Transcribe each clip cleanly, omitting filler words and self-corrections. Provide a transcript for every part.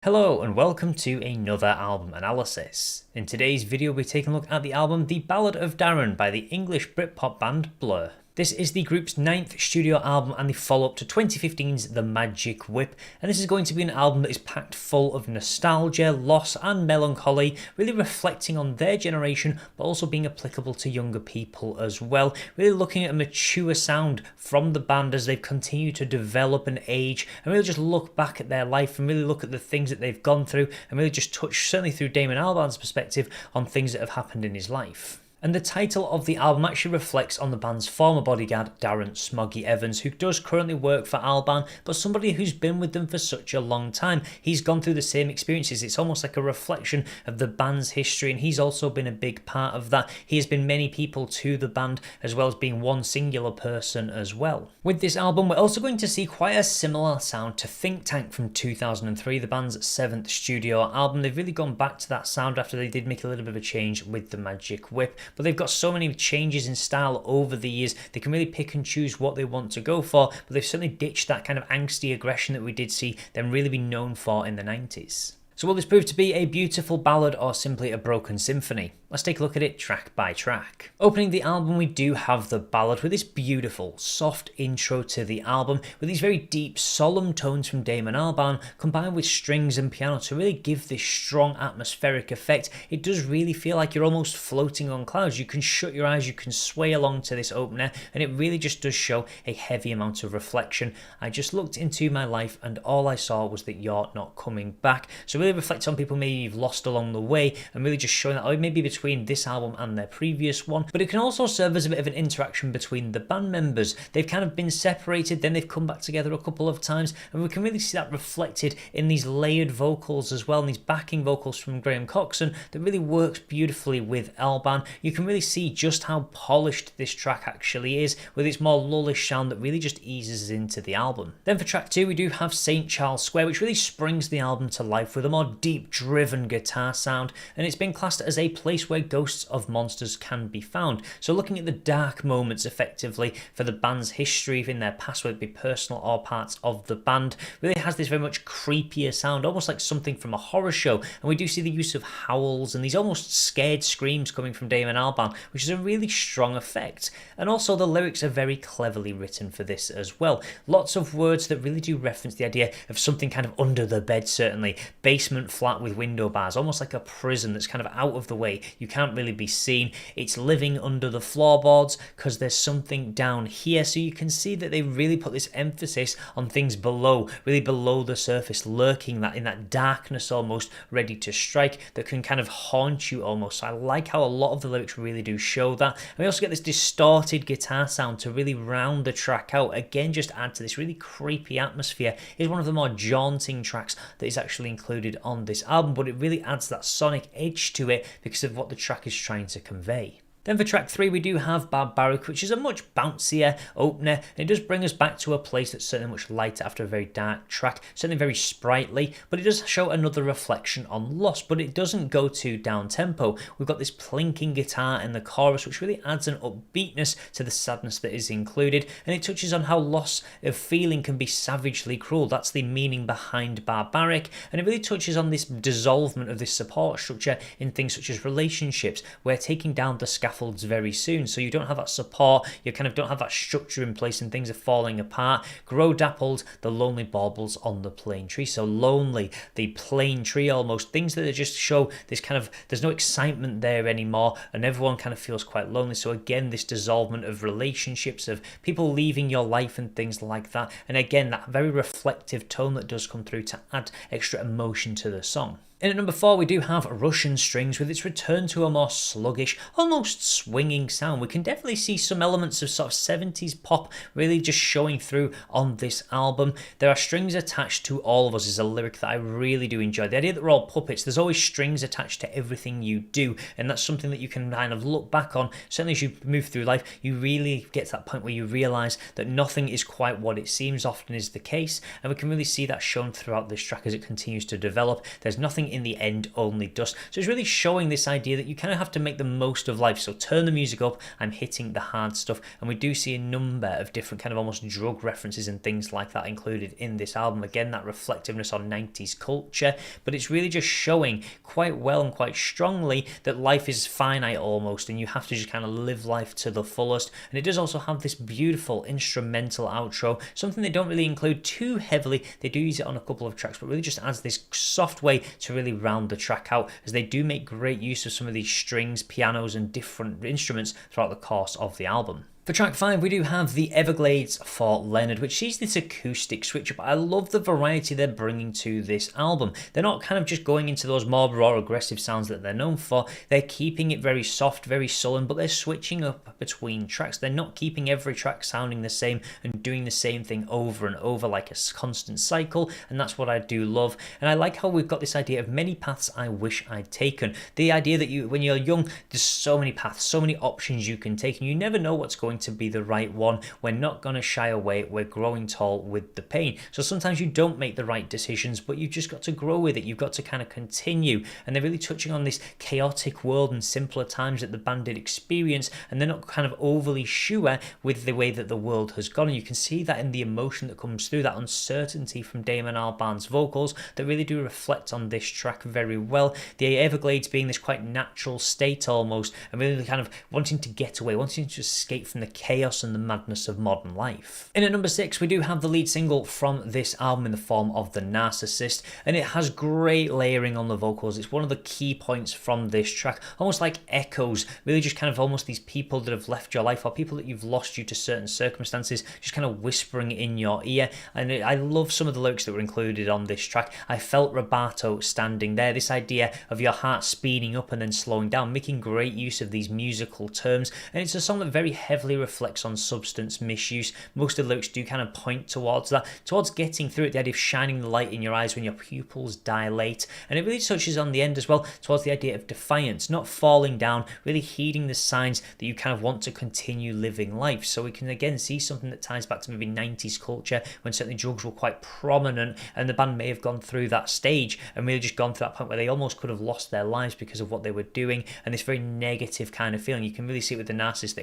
Hello and welcome to another album analysis. In today's video we're taking a look at the album The Ballad of Darren by the English Britpop band Blur. This is the group's 9th studio album and the follow-up to 2015's The Magic Whip, and this is going to be an album that is packed full of nostalgia, loss and melancholy, really reflecting on their generation but also being applicable to younger people as well, really looking at a mature sound from the band as they've continued to develop and age, and really just look back at their life and really look at the things that they've gone through and really just touch, certainly through Damon Albarn's perspective, on things that have happened in his life. And the title of the album actually reflects on the band's former bodyguard, Darren "Smoggy" Evans, who does currently work for Albarn, but somebody who's been with them for such a long time. He's gone through the same experiences. It's almost like a reflection of the band's history, and he's also been a big part of that. He has been many people to the band, as well as being one singular person as well. With this album, we're also going to see quite a similar sound to Think Tank from 2003, the band's 7th studio album. They've really gone back to that sound after they did make a little bit of a change with The Magic Whip. But they've got so many changes in style over the years, they can really pick and choose what they want to go for, but they've certainly ditched that kind of angsty aggression that we did see them really be known for in the 90s. So will this prove to be a beautiful ballad or simply a broken symphony? Let's take a look at it track by track. Opening the album, we do have the ballad with this beautiful, soft intro to the album with these very deep, solemn tones from Damon Albarn combined with strings and piano to really give this strong atmospheric effect. It does really feel like you're almost floating on clouds. You can shut your eyes, you can sway along to this opener, and it really just does show a heavy amount of reflection. I just looked into my life and all I saw was that you're not coming back. So really reflect on people maybe you've lost along the way and really just showing that maybe between this album and their previous one, but it can also serve as a bit of an interaction between the band members. They've kind of been separated, then they've come back together a couple of times, and we can really see that reflected in these layered vocals as well, and these backing vocals from Graham Coxon that really works beautifully with Albarn. You can really see just how polished this track actually is, with its more lullish sound that really just eases into the album. Then for track 2 we do have St. Charles Square, which really springs the album to life with a more deep driven guitar sound, and it's been classed as a place where ghosts of monsters can be found. So looking at the dark moments effectively for the band's history in their past, whether it be personal or parts of the band, really has this very much creepier sound, almost like something from a horror show, and we do see the use of howls and these almost scared screams coming from Damon Albarn, which is a really strong effect. And also the lyrics are very cleverly written for this as well. Lots of words that really do reference the idea of something kind of under the bed, certainly. Basement flat with window bars, almost like a prison that's kind of out of the way. You can't really be seen. It's living under the floorboards because there's something down here. So you can see that they really put this emphasis on things below, really below the surface, lurking that in that darkness almost, ready to strike, that can kind of haunt you almost. So I like how a lot of the lyrics really do show that. And we also get this distorted guitar sound to really round the track out. Again, just add to this really creepy atmosphere. It's one of the more jaunting tracks that is actually included on this album, but it really adds that sonic edge to it because of what the track is trying to convey. Then for track 3 we do have Barbaric, which is a much bouncier opener, and it does bring us back to a place that's certainly much lighter after a very dark track, certainly very sprightly, but it does show another reflection on loss, but it doesn't go too down tempo. We've got this plinking guitar in the chorus which really adds an upbeatness to the sadness that is included, and it touches on how loss of feeling can be savagely cruel. That's the meaning behind Barbaric, and it really touches on this dissolvement of this support structure in things such as relationships. We're taking down the scaffolds very soon, so you don't have that support, you kind of don't have that structure in place and things are falling apart. Grow dappled, the lonely baubles on the plane tree. So lonely, the plane tree almost, things that just show this kind of, there's no excitement there anymore and everyone kind of feels quite lonely. So again, this dissolvement of relationships, of people leaving your life and things like that, and again that very reflective tone that does come through to add extra emotion to the song. In at number 4 we do have Russian Strings with its return to a more sluggish, almost swinging sound. We can definitely see some elements of sort of 70s pop really just showing through on this album. There are strings attached to all of us is a lyric that I really do enjoy. The idea that we're all puppets, there's always strings attached to everything you do, and that's something that you can kind of look back on. Certainly as you move through life, you really get to that point where you realise that nothing is quite what it seems often is the case, and we can really see that shown throughout this track as it continues to develop. There's nothing in the end only dust. So it's really showing this idea that you kind of have to make the most of life. So turn the music up, I'm hitting the hard stuff, and we do see a number of different kind of almost drug references and things like that included in this album. Again, that reflectiveness on 90s culture, but it's really just showing quite well and quite strongly that life is finite almost, and you have to just kind of live life to the fullest. And it does also have this beautiful instrumental outro, something they don't really include too heavily. They do use it on a couple of tracks, but really just adds this soft way to really round the track out, as they do make great use of some of these strings, pianos, and different instruments throughout the course of the album. For track 5, we do have the Everglades for Leonard, which sees this acoustic switch up. I love the variety they're bringing to this album. They're not kind of just going into those more raw, aggressive sounds that they're known for. They're keeping it very soft, very sullen, but they're switching up between tracks. They're not keeping every track sounding the same and doing the same thing over and over like a constant cycle, and that's what I do love. And I like how we've got this idea of many paths I wish I'd taken. The idea that when you're young, there's so many paths, so many options you can take, and you never know what's going to be the right one. We're not going to shy away. We're growing tall with the pain. So sometimes you don't make the right decisions, but you've just got to grow with it. You've got to kind of continue. And they're really touching on this chaotic world and simpler times that the band did experience, and they're not kind of overly sure with the way that the world has gone. And you can see that in the emotion that comes through, that uncertainty from Damon Albarn's vocals that really do reflect on this track very well. The Everglades being this quite natural state almost, and really kind of wanting to get away, wanting to escape from the chaos and the madness of modern life. In at number 6, we do have the lead single from this album in the form of The Narcissist, and it has great layering on the vocals. It's one of the key points from this track, almost like echoes, really just kind of almost these people that have left your life or people that you've lost due to certain circumstances, just kind of whispering in your ear. And I love some of the lyrics that were included on this track. I felt Roberto standing there, this idea of your heart speeding up and then slowing down, making great use of these musical terms. And it's a song that very heavily reflects on substance misuse. Most of the lyrics do kind of point towards that, towards getting through it, the idea of shining the light in your eyes when your pupils dilate. And it really touches on the end as well, towards the idea of defiance, not falling down, really heeding the signs that you kind of want to continue living life. So we can again see something that ties back to maybe 90s culture, when certainly drugs were quite prominent, and the band may have gone through that stage and really just gone to that point where they almost could have lost their lives because of what they were doing, and this very negative kind of feeling. You can really see it with the Narcissist.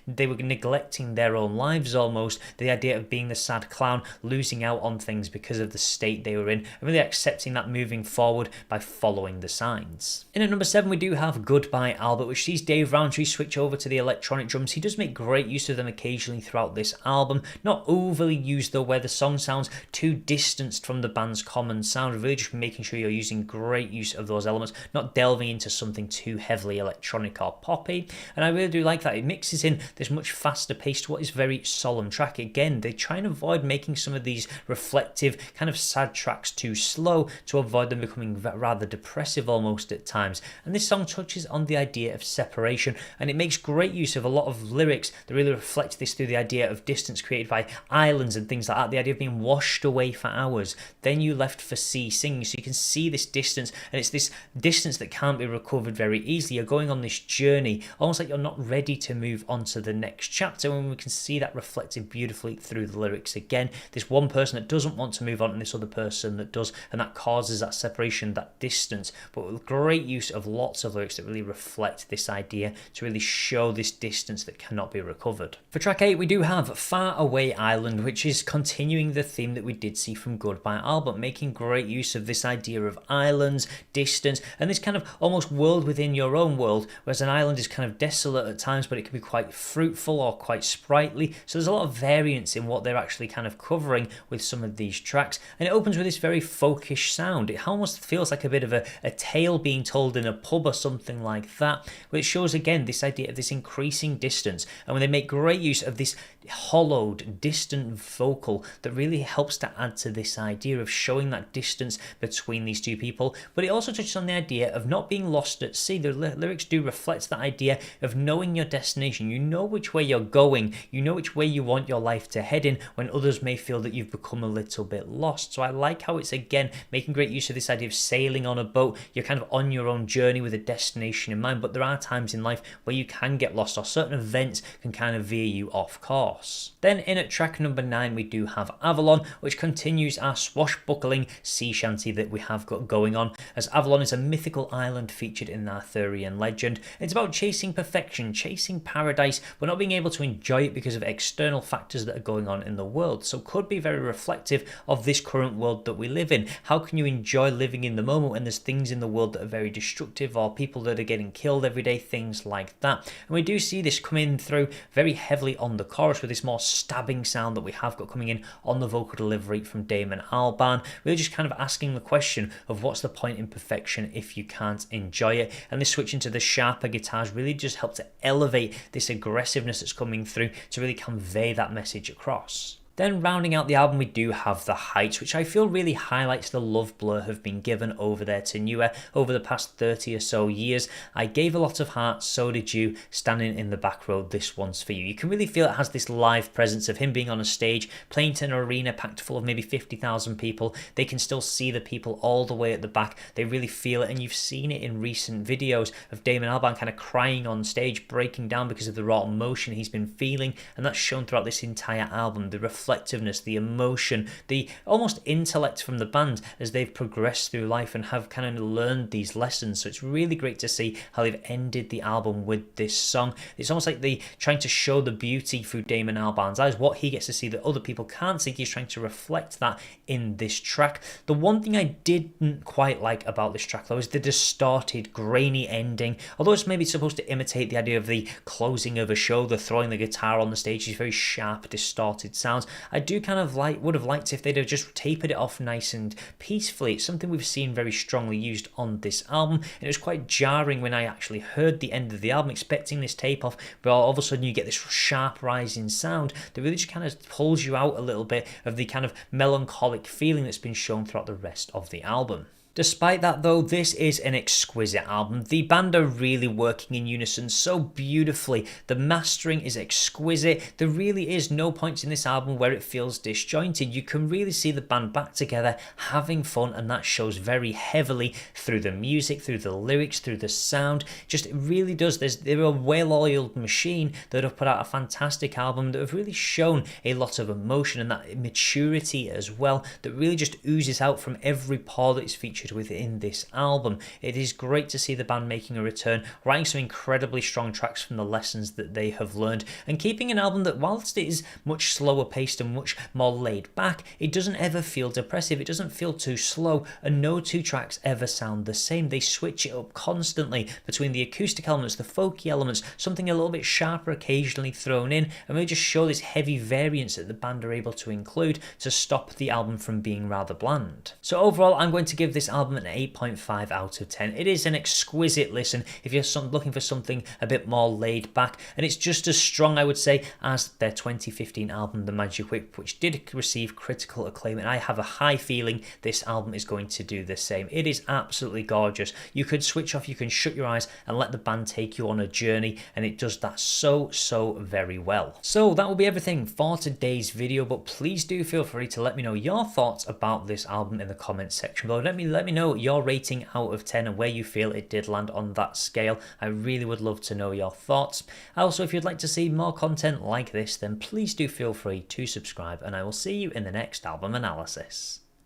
They were neglecting their own lives almost, the idea of being the sad clown, losing out on things because of the state they were in, and really accepting that moving forward by following the signs. In at number 7, we do have Goodbye Albert, which sees Dave Rowntree switch over to the electronic drums. He does make great use of them occasionally throughout this album, not overly used though, where the song sounds too distanced from the band's common sound, really just making sure you're using great use of those elements, not delving into something too heavily electronic or poppy. And I really do like that. It mixes in this much faster pace to what is very solemn track. Again, they try and avoid making some of these reflective kind of sad tracks too slow to avoid them becoming rather depressive almost at times. And this song touches on the idea of separation, and it makes great use of a lot of lyrics that really reflect this through the idea of distance created by islands and things like that, the idea of being washed away for hours, then you left for sea singing. So you can see this distance, and it's this distance that can't be recovered very easily. You're going on this journey almost like you're not ready to move on to the next chapter, and we can see that reflected beautifully through the lyrics again. This one person that doesn't want to move on and this other person that does, and that causes that separation, that distance, but with great use of lots of lyrics that really reflect this idea to really show this distance that cannot be recovered. For track 8, we do have Far Away Island, which is continuing the theme that we did see from Goodbye Albert, making great use of this idea of islands, distance, and this kind of almost world within your own world, whereas an island is kind of desolate at times, but it can be quite fruitful or quite sprightly. So there's a lot of variance in what they're actually kind of covering with some of these tracks, and it opens with this very folkish sound. It almost feels like a bit of a tale being told in a pub or something like that, which shows again this idea of this increasing distance. And when they make great use of this hollowed, distant vocal that really helps to add to this idea of showing that distance between these two people, but it also touches on the idea of not being lost at sea. The lyrics do reflect that idea of knowing your destination. You know which way where you're going, you know which way you want your life to head in, when others may feel that you've become a little bit lost. So I like how it's again making great use of this idea of sailing on a boat. You're kind of on your own journey with a destination in mind, but there are times in life where you can get lost, or certain events can kind of veer you off course. Then in at track number 9 we do have Avalon, which continues our swashbuckling sea shanty that we have got going on, as Avalon is a mythical island featured in Arthurian legend. It's about chasing perfection, chasing paradise, but not being able to enjoy it because of external factors that are going on in the world. So could be very reflective of this current world that we live in. How can you enjoy living in the moment when there's things in the world that are very destructive, or people that are getting killed every day, things like that. And we do see this coming through very heavily on the chorus with this more stabbing sound that we have got coming in on the vocal delivery from Damon Albarn, really just kind of asking the question of what's the point in perfection if you can't enjoy it. And this switch into the sharper guitars really just help to elevate this aggressiveness that's coming through to really convey that message across. Then rounding out the album we do have The Heights, which I feel really highlights the love Blur have been given over their tenure over the past 30 or so years. I gave a lot of heart, so did you, standing in the back row, this one's for you. You can really feel it has this live presence of him being on a stage, playing to an arena packed full of maybe 50,000 people. They can still see the people all the way at the back. They really feel it, and you've seen it in recent videos of Damon Albarn kind of crying on stage, breaking down because of the raw emotion he's been feeling, and that's shown throughout this entire album. The reflectiveness, the emotion, the almost intellect from the band as they've progressed through life and have kind of learned these lessons. So it's really great to see how they've ended the album with this song. It's almost like they trying to show the beauty through Damon Albarn's eyes, what he gets to see that other people can't see. He's trying to reflect that in this track. The one thing I didn't quite like about this track though is the distorted, grainy ending. Although it's maybe supposed to imitate the idea of the closing of a show, the throwing the guitar on the stage, these very sharp, distorted sounds. I do kind of would have liked if they'd have just tapered it off nice and peacefully. It's something we've seen very strongly used on this album, and it was quite jarring when I actually heard the end of the album, expecting this tape off, but all of a sudden you get this sharp rising sound that really just kind of pulls you out a little bit of the kind of melancholic feeling that's been shown throughout the rest of the album. Despite that though, this is an exquisite album. The band are really working in unison so beautifully. The mastering is exquisite. There really is no points in this album where it feels disjointed. You can really see the band back together, having fun, and that shows very heavily through the music, through the lyrics, through the sound. Just it really does. They're a well-oiled machine that have put out a fantastic album that have really shown a lot of emotion and that maturity as well, that really just oozes out from every pore that is featured within this album. It is great to see the band making a return, writing some incredibly strong tracks from the lessons that they have learned, and keeping an album that, whilst it is much slower paced and much more laid back, it doesn't ever feel depressive. It doesn't feel too slow, and no two tracks ever sound the same. They switch it up constantly between the acoustic elements, the folky elements, something a little bit sharper occasionally thrown in, and really just show this heavy variance that the band are able to include to stop the album from being rather bland. So overall, I'm going to give this album an 8.5 out of 10. It is an exquisite listen if you're looking for something a bit more laid back, and it's just as strong, I would say, as their 2015 album The Magic Whip, which did receive critical acclaim, and I have a high feeling this album is going to do the same. It is absolutely gorgeous. You could switch off, you can shut your eyes and let the band take you on a journey, and it does that so very well. So that will be everything for today's video, but please do feel free to let me know your thoughts about this album in the comments section below. Let me know your rating out of 10 and where you feel it did land on that scale. I really would love to know your thoughts. Also, if you'd like to see more content like this, then please do feel free to subscribe, and I will see you in the next album analysis.